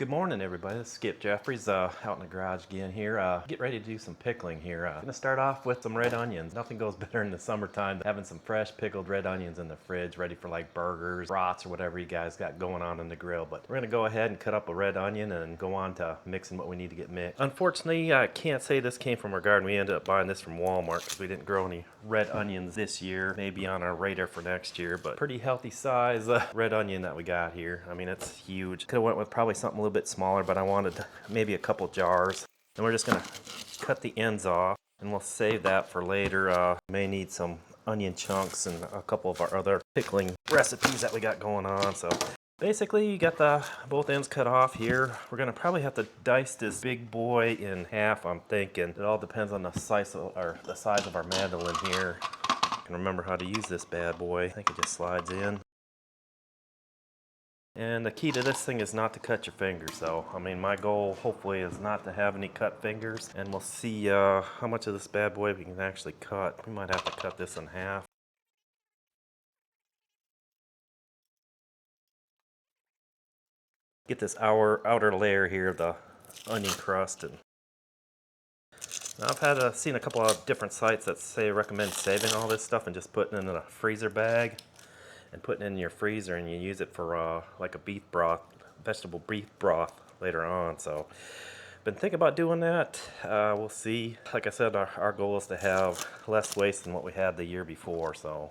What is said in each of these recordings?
Good morning, everybody. This is Skip Jeffries out in the garage again here. Get ready to do some pickling here. Gonna start off with some red onions. Nothing goes better in the summertime than having some fresh pickled red onions in the fridge ready for like burgers, brats, or whatever you guys got going on the grill. But we're gonna go ahead and cut up a red onion and go on to mixing what we need to get mixed. Unfortunately, I can't say this came from our garden. We ended up buying this from Walmart because we didn't grow any red onions this year. Maybe on our radar for next year, but pretty healthy size red onion that we got here. I mean, it's huge. Could have went with probably something a little bit smaller, but I wanted maybe a couple jars. And we're just gonna cut the ends off and we'll save that for later. May need some onion chunks and a couple of our other pickling recipes that we got going on. So basically you got the both ends cut off here. We're gonna probably have to dice this big boy in half, I'm thinking. It all depends on the size of our mandolin here. I can remember how to use this bad boy. I think it just slides in. And the key to this thing is not to cut your fingers. So, I mean, my goal hopefully is not to have any cut fingers. And we'll see how much of this bad boy we can actually cut. We might have to cut this in half. Get this outer layer here of the onion crust. And now I've seen a couple of different sites that recommend saving all this stuff and just putting it in a freezer bag and putting it in your freezer, and you use it for like a beef broth, vegetable beef broth later on. So been thinking about doing that. We'll see. Like I said, our goal is to have less waste than what we had the year before. So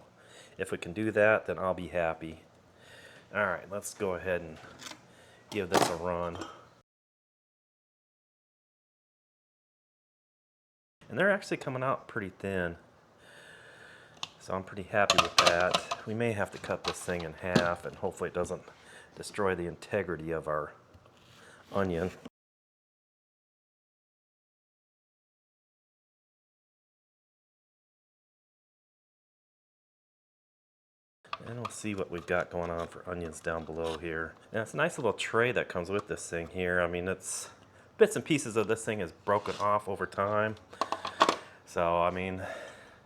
if we can do that, then I'll be happy. All right, let's go ahead and give this a run. And they're actually coming out pretty thin. So I'm pretty happy with that. We may have to cut this thing in half, and hopefully it doesn't destroy the integrity of our onion. And we'll see what we've got going on for onions down below here. And it's a nice little tray that comes with this thing here. I mean, it's bits and pieces of this thing is broken off over time. So, I mean,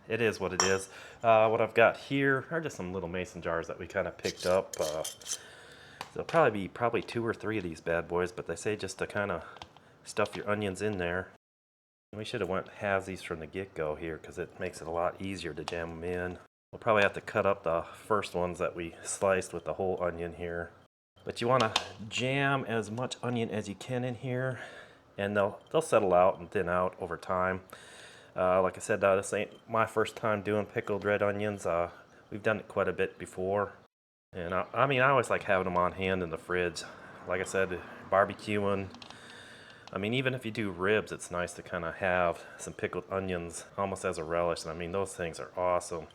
it is what it is. What I've got here are just some little mason jars that we kind of picked up. There'll probably be 2 or 3 of these bad boys, but they say just to kind of stuff your onions in there. We should have went halvesies from the get-go here because it makes it a lot easier to jam them in. We'll probably have to cut up the first ones that we sliced with the whole onion here. But you want to jam as much onion as you can in here, and they'll settle out and thin out over time. Like I said, this ain't my first time doing pickled red onions. We've done it quite a bit before. And I mean, I always like having them on hand in the fridge. Like I said, barbecuing. I mean, even if you do ribs, it's nice to kind of have some pickled onions almost as a relish. And I mean, those things are awesome.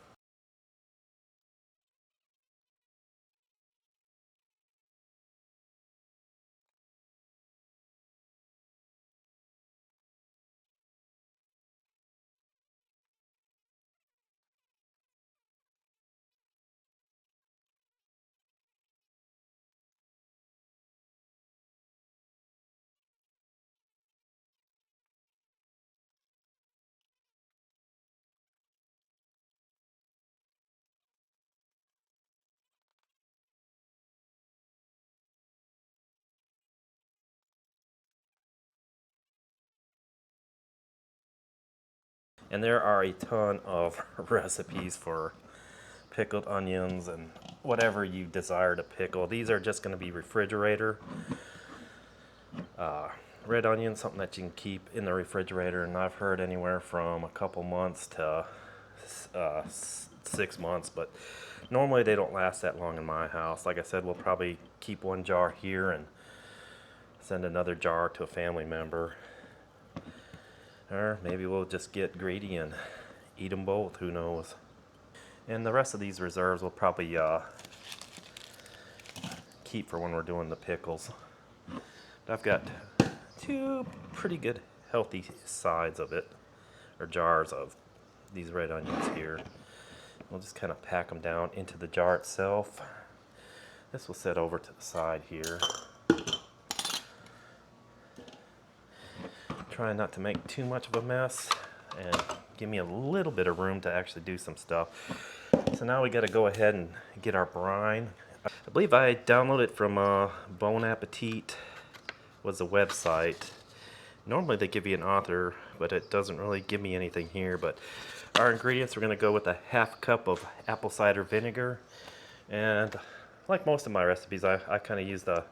And there are a ton of recipes for pickled onions and whatever you desire to pickle. These are just going to be refrigerator. Red onions, something that you can keep in the refrigerator, and I've heard anywhere from a couple months to 6 months, but normally they don't last that long in my house. Like I said, we'll probably keep 1 jar here and send another jar to a family member. Or maybe we'll just get greedy and eat them both, who knows. And the rest of these reserves we'll probably keep for when we're doing the pickles. But I've got 2 pretty good healthy sides of it, or jars of these red onions here. We'll just kind of pack them down into the jar itself. This will set over to the side here. Trying not to make too much of a mess and give me a little bit of room to actually do some stuff. So now we got to go ahead and get our brine. I believe I downloaded it from Bon Appetit was a website. Normally they give you an author, but it doesn't really give me anything here. But our ingredients, we're going to go with a half cup of apple cider vinegar. And like most of my recipes, I kind of use the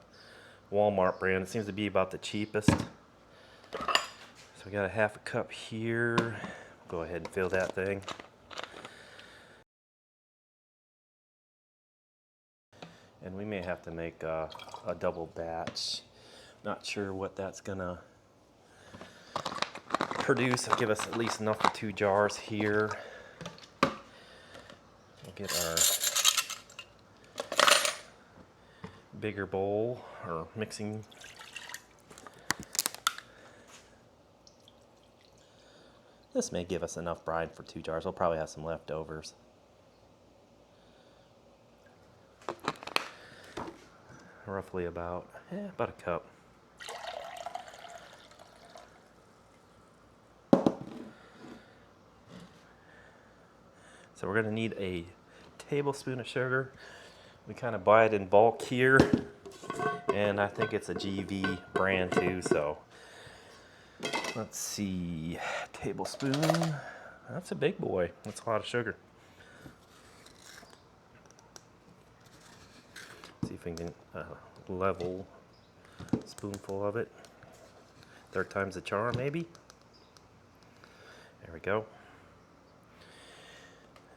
Walmart brand. It seems to be about the cheapest. So we got a half a cup here. Go ahead and fill that thing. And we may have to make a double batch. Not sure what that's gonna produce. It'll give us at least enough for 2 jars here. We'll get our bigger bowl or mixing. This may give us enough brine for 2 jars. We'll probably have some leftovers. Roughly about a cup. So we're going to need a tablespoon of sugar. We kind of buy it in bulk here, and I think it's a GV brand too, so let's see, tablespoon. That's a big boy. That's a lot of sugar. See if we can level spoonful of it. 3rd time's the charm, maybe. There we go.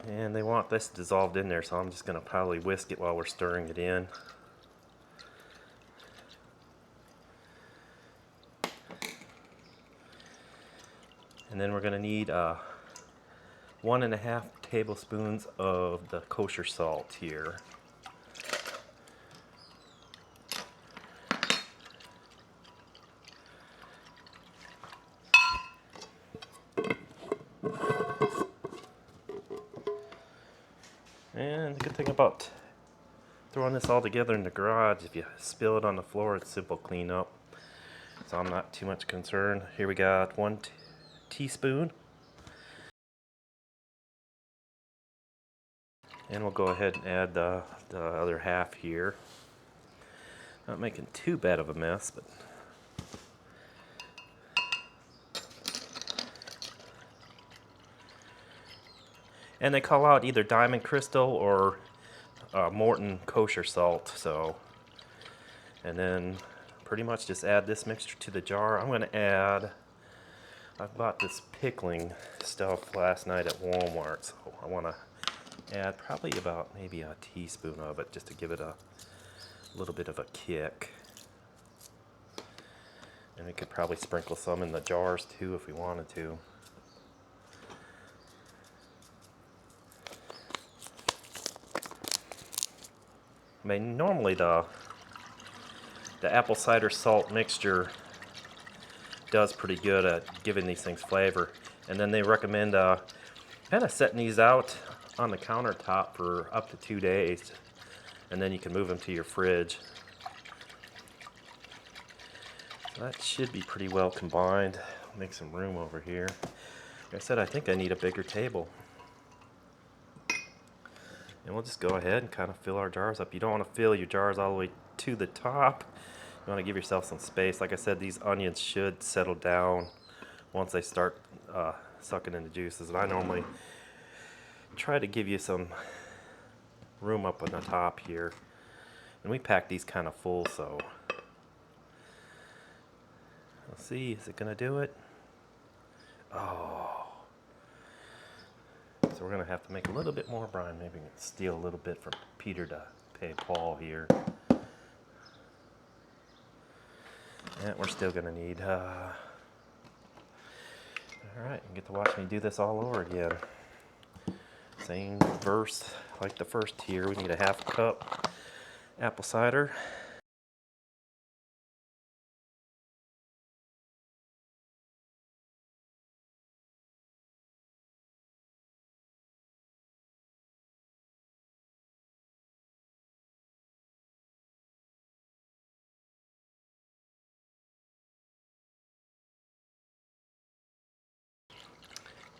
And they want this dissolved in there, so I'm just going to probably whisk it while we're stirring it in. And then we're going to need 1.5 tablespoons of the kosher salt here. And the good thing about throwing this all together in the garage, if you spill it on the floor, it's simple cleanup. So I'm not too much concerned. Here we got 1 teaspoon. And we'll go ahead and add the other half here. Not making too bad of a mess, but and they call out either Diamond Crystal or Morton kosher salt. So, and then pretty much just add this mixture to the jar. I'm going to add, I bought this pickling stuff last night at Walmart, so I want to add probably about maybe a teaspoon of it just to give it a little bit of a kick. And we could probably sprinkle some in the jars too if we wanted to. I mean, normally the apple cider salt mixture does pretty good at giving these things flavor. And then they recommend kind of setting these out on the countertop for up to 2 days. And then you can move them to your fridge. That should be pretty well combined. Make some room over here. Like I said, I think I need a bigger table. And we'll just go ahead and kind of fill our jars up. You don't want to fill your jars all the way to the top. You want to give yourself some space. Like I said, these onions should settle down once they start sucking in the juices. And I normally try to give you some room up on the top here. And we pack these kind of full, so let's see, is it going to do it? Oh. So we're going to have to make a little bit more brine. Maybe we can steal a little bit from Peter to pay Paul here. And we're still going to need... Alright, you get to watch me do this all over again. Same verse like the first tier. We need a half cup apple cider.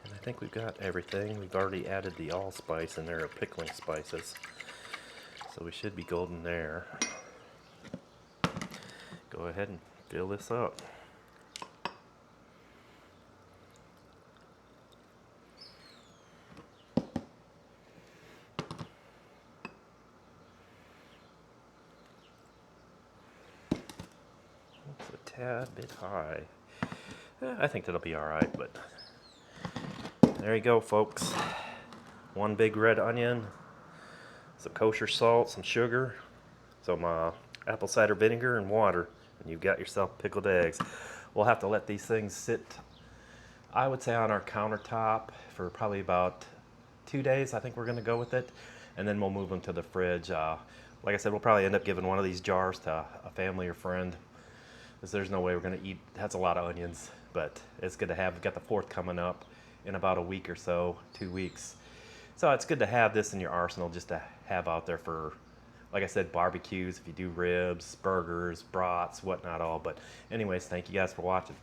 I think we've got everything. We've already added the allspice in there, pickling spices. So we should be golden there. Go ahead and Fill this up. It's a tad bit high. I think that'll be all right, but there you go, folks. One big red onion, some kosher salt, some sugar, some apple cider vinegar, and water, and you've got yourself pickled eggs. We'll have to let these things sit, I would say, on our countertop for probably about 2 days. I think we're going to go with it, and then we'll move them to the fridge. Like I said, we'll probably end up giving one of these jars to a family or friend, because there's no way we're going to eat. That's a lot of onions, but it's good to have. We've got the 4th coming up in about a week or so, 2 weeks. So it's good to have this in your arsenal, just to have out there for, like I said, barbecues, if you do ribs, burgers, brats, whatnot all. But anyways, thank you guys for watching.